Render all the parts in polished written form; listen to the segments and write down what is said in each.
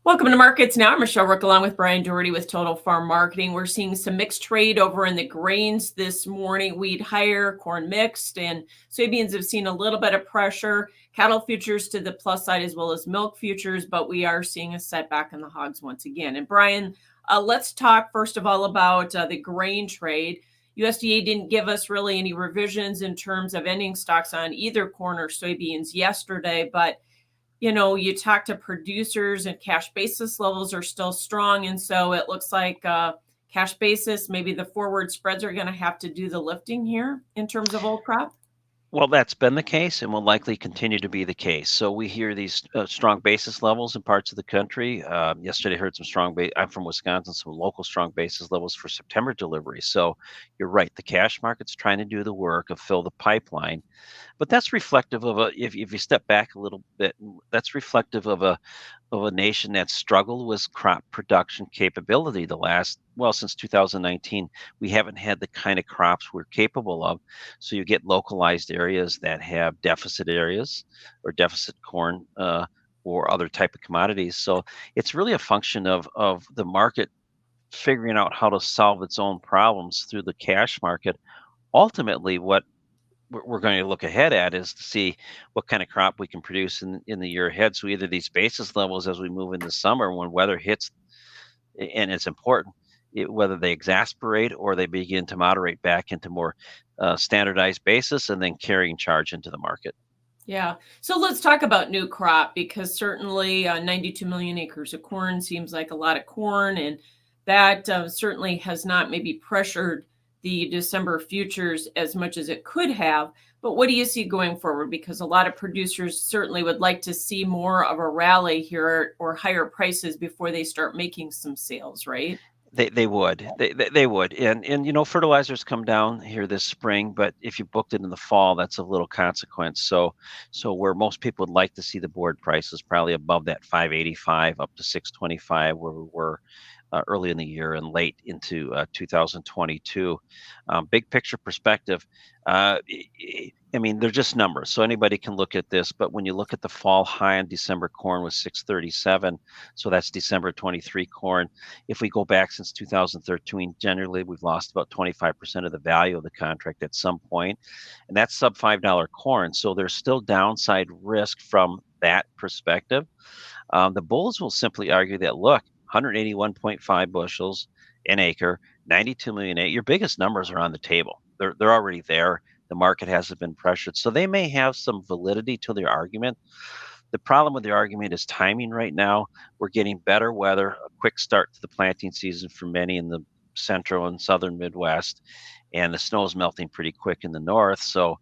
Welcome to Markets Now. I'm Michelle Rook along with Bryan Doherty with Total Farm Marketing. We're seeing some mixed trade over in the grains this morning. Wheat higher, corn mixed, and soybeans have seen a little bit of pressure. Cattle futures to the plus side as well as milk futures, but we are seeing a setback in the hogs once again. And Bryan, let's talk first of all about the grain trade. USDA didn't give us really any revisions in terms of ending stocks on either corn or soybeans yesterday, but you talk to producers and cash basis levels are still strong. And so it looks like cash basis, maybe the forward spreads are going to have to do the lifting here in terms of old crop. Well, that's been the case and will likely continue to be the case. So we hear these strong basis levels in parts of the country. Yesterday, I heard some I'm from Wisconsin, some local strong basis levels for September delivery. So you're right. The cash market's trying to do the work of fill the pipeline, but that's reflective of if you step back a little bit, that's reflective of a nation that struggled with crop production capability since 2019. We haven't had the kind of crops we're capable of. So you get localized areas that have deficit areas or deficit corn or other type of commodities. So it's really a function of the market figuring out how to solve its own problems through the cash market. Ultimately, what we're going to look ahead at is to see what kind of crop we can produce in the year ahead. So either these basis levels as we move into summer when weather hits, and it's important, whether they exasperate or they begin to moderate back into more standardized basis and then carrying charge into the market. Yeah. So let's talk about new crop because certainly 92 million acres of corn seems like a lot of corn. And that certainly has not maybe pressured the December futures as much as it could have. But what do you see going forward? Because a lot of producers certainly would like to see more of a rally here or higher prices before they start making some sales, right? They would, and fertilizers come down here this spring, but if you booked it in the fall, that's of little consequence. So where most people would like to see the board prices probably above that 585 up to 625 where we were early in the year and late into 2022. Big picture perspective, I mean, they're just numbers, so anybody can look at this. But when you look at the fall high on December corn was 637, so that's December 23 corn. If we go back since 2013, generally we've lost about 25% of the value of the contract at some point, and that's sub $5 corn. So there's still downside risk from that perspective. The bulls will simply argue that look, 181.5 bushels an acre, 92 million acre. Your biggest numbers are on the table. They're already there. The market hasn't been pressured, so they may have some validity to their argument. The problem with the argument is timing right now. We're getting better weather, a quick start to the planting season for many in the central and southern Midwest, and the snow is melting pretty quick in the north. So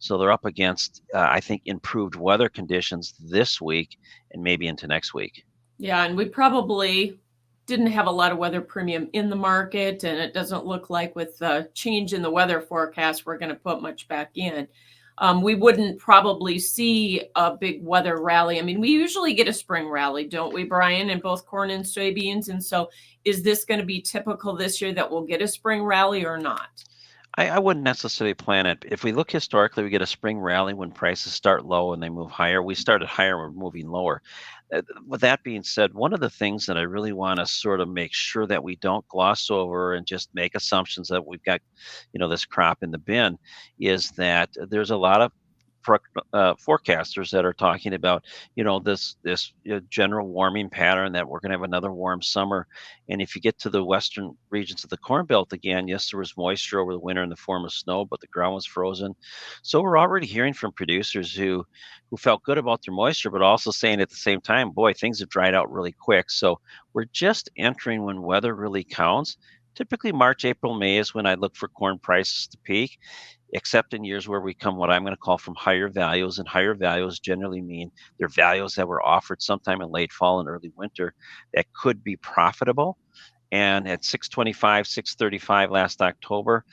they're up against, I think, improved weather conditions this week and maybe into next week. Yeah, and we probably didn't have a lot of weather premium in the market, and it doesn't look like with the change in the weather forecast, we're going to put much back in. We wouldn't probably see a big weather rally. I mean, we usually get a spring rally, don't we, Bryan, in both corn and soybeans? And so is this going to be typical this year that we'll get a spring rally or not? I wouldn't necessarily plan it. If we look historically, we get a spring rally when prices start low and they move higher. We started higher, we're moving lower. With that being said, one of the things that I really want to sort of make sure that we don't gloss over and just make assumptions that we've got, this crop in the bin is that there's a lot of forecasters that are talking about, this general warming pattern that we're going to have another warm summer. And if you get to the western regions of the Corn Belt again, yes, there was moisture over the winter in the form of snow, but the ground was frozen. So we're already hearing from producers who felt good about their moisture, but also saying at the same time, boy, things have dried out really quick. So we're just entering when weather really counts. Typically, March, April, May is when I look for corn prices to peak, except in years where we come what I'm going to call from higher values. And higher values generally mean they're values that were offered sometime in late fall and early winter that could be profitable. And at 625, 635 last October,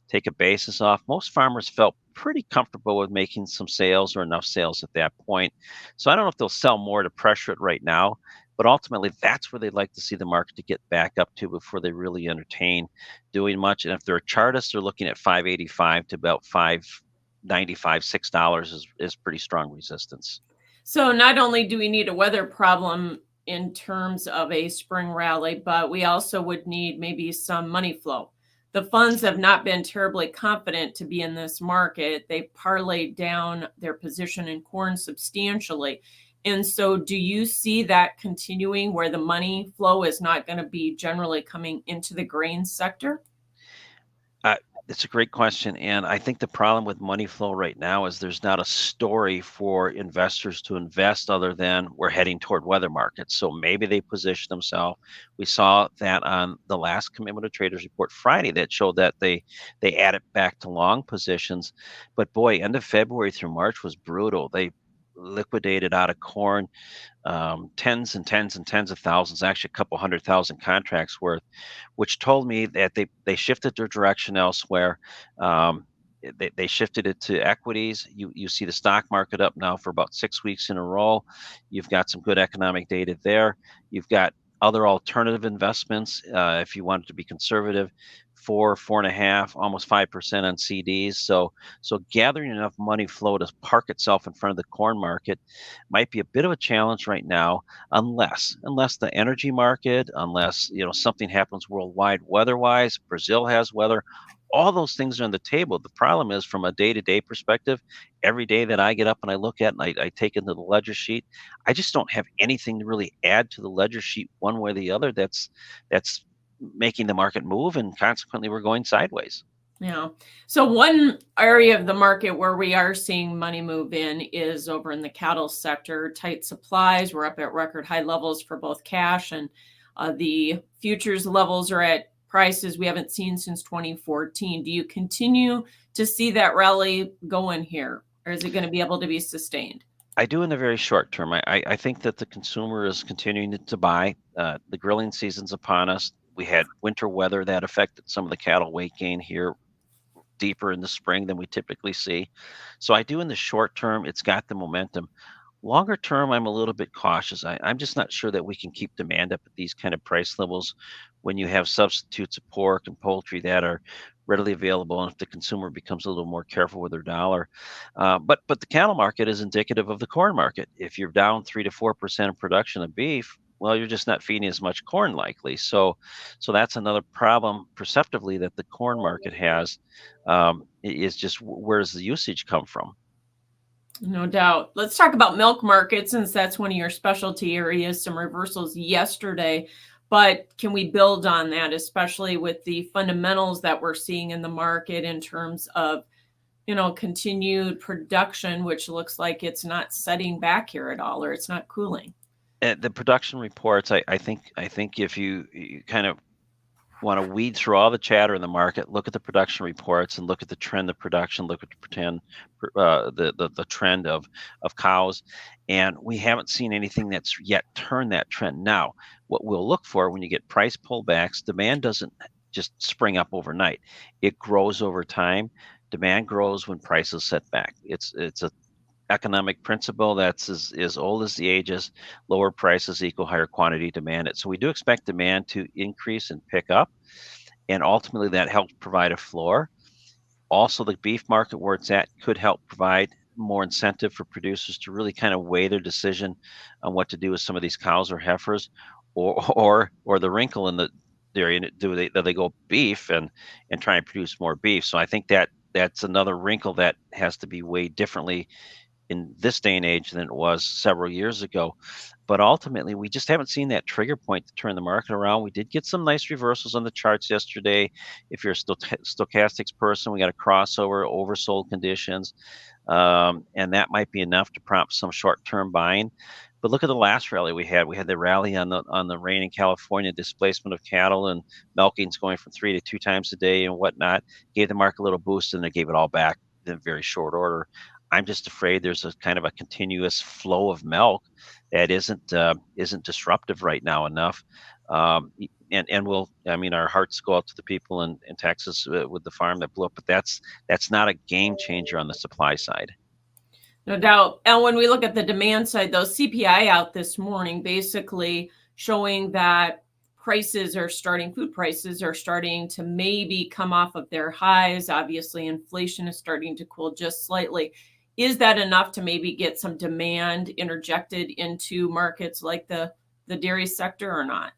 take a basis off. Most farmers felt pretty comfortable with making some sales or enough sales at that point. So I don't know if they'll sell more to pressure it right now, but ultimately that's where they'd like to see the market to get back up to before they really entertain doing much. And if they're a chartist, they're looking at 585 to about 595, $6 is pretty strong resistance. So not only do we need a weather problem in terms of a spring rally, but we also would need maybe some money flow. The funds have not been terribly confident to be in this market. They parlayed down their position in corn substantially. And so, do you see that continuing where the money flow is not going to be generally coming into the grain sector? Uh, it's a great question, and I think the problem with money flow right now is there's not a story for investors to invest other than we're heading toward weather markets. So maybe they position themselves. We saw that on the last Commitment of Traders report Friday that showed that they added back to long positions. But boy, end of February through March was brutal. They liquidated out of corn tens and tens and tens of thousands, actually a couple 100,000 contracts worth, which told me that they shifted their direction elsewhere. Um, they shifted it to equities. You see the stock market up now for about 6 weeks in a row. You've got some good economic data there. You've got other alternative investments. If you wanted to be conservative, 4.5, almost 5% on CDs. So gathering enough money flow to park itself in front of the corn market might be a bit of a challenge right now, unless the energy market, unless something happens worldwide weather-wise, Brazil has weather, all those things are on the table. The problem is from a day-to-day perspective, every day that I get up and I look at and I take into the ledger sheet, I just don't have anything to really add to the ledger sheet one way or the other that's making the market move, and consequently we're going sideways. Yeah. So one area of the market where we are seeing money move in is over in the cattle sector. Tight supplies. We're up at record high levels for both cash and the futures levels are at prices we haven't seen since 2014. Do you continue to see that rally going here, or is it going to be able to be sustained? I do in the very short term. I think that the consumer is continuing to buy. The grilling season's upon us. We had winter weather that affected some of the cattle weight gain here deeper in the spring than we typically see. So I do in the short term, it's got the momentum. Longer term, I'm a little bit cautious. I'm just not sure that we can keep demand up at these kind of price levels when you have substitutes of pork and poultry that are readily available, and if the consumer becomes a little more careful with their dollar. But the cattle market is indicative of the corn market. If you're down 3 to 4% of production of beef, well, you're just not feeding as much corn likely. So that's another problem perceptively that the corn market has. Is just where does the usage come from? No doubt. Let's talk about milk markets since that's one of your specialty areas. Some reversals yesterday, but can we build on that, especially with the fundamentals that we're seeing in the market in terms of, continued production, which looks like it's not setting back here at all, or it's not cooling. The production reports, I think if you kind of want to weed through all the chatter in the market, look at the production reports and look at the trend of production, look at the trend of cows, and we haven't seen anything that's yet turned that trend. Now, what we'll look for when you get price pullbacks, demand doesn't just spring up overnight. It grows over time. Demand grows when prices set back. It's a economic principle that's as old as the ages. Lower prices equal higher quantity demanded. So we do expect demand to increase and pick up, and ultimately that helps provide a floor. Also, the beef market where it's at could help provide more incentive for producers to really kind of weigh their decision on what to do with some of these cows or heifers, or the wrinkle in the dairy. Do they go beef and try and produce more beef? So I think that's another wrinkle that has to be weighed differently in this day and age than it was several years ago. But ultimately, we just haven't seen that trigger point to turn the market around. We did get some nice reversals on the charts yesterday. If you're a stochastics person, we got a crossover, oversold conditions, and that might be enough to prompt some short-term buying. But look at the last rally we had. We had the rally on the rain in California, displacement of cattle and milking's going from 3 to 2 times a day and whatnot. Gave the market a little boost, and they gave it all back in very short order. I'm just afraid there's a kind of a continuous flow of milk that isn't disruptive right now enough. Our hearts go out to the people in Texas with the farm that blew up, but that's not a game changer on the supply side. No doubt. And when we look at the demand side, though, CPI out this morning basically showing that food prices are starting to maybe come off of their highs. Obviously, inflation is starting to cool just slightly. Is that enough to maybe get some demand interjected into markets like the the dairy sector or not?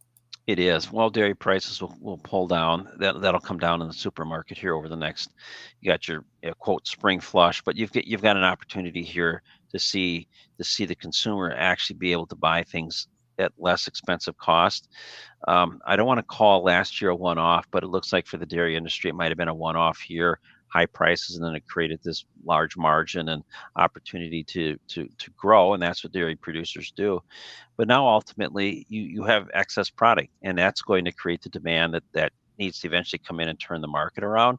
It is. Well, dairy prices will pull down. That'll come down in the supermarket here over the next. You got your quote spring flush, but you've got an opportunity here to see the consumer actually be able to buy things at less expensive cost. I don't want to call last year a one-off, but it looks like for the dairy industry, it might have been a one-off year, high prices, and then it created this large margin and opportunity to grow, and that's what dairy producers do. But now ultimately you have excess product, and that's going to create the demand that needs to eventually come in and turn the market around.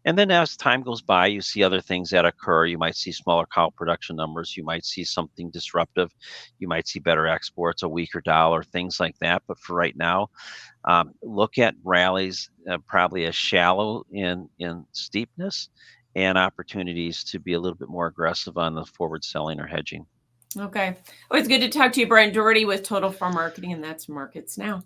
And then as time goes by, you see other things that occur. You might see smaller cow production numbers. You might see something disruptive. You might see better exports, a weaker dollar, things like that. But for right now, look at rallies probably as shallow in steepness and opportunities to be a little bit more aggressive on the forward selling or hedging. Okay. Always good to talk to you, Bryan Doherty with Total Farm Marketing, and that's Markets Now.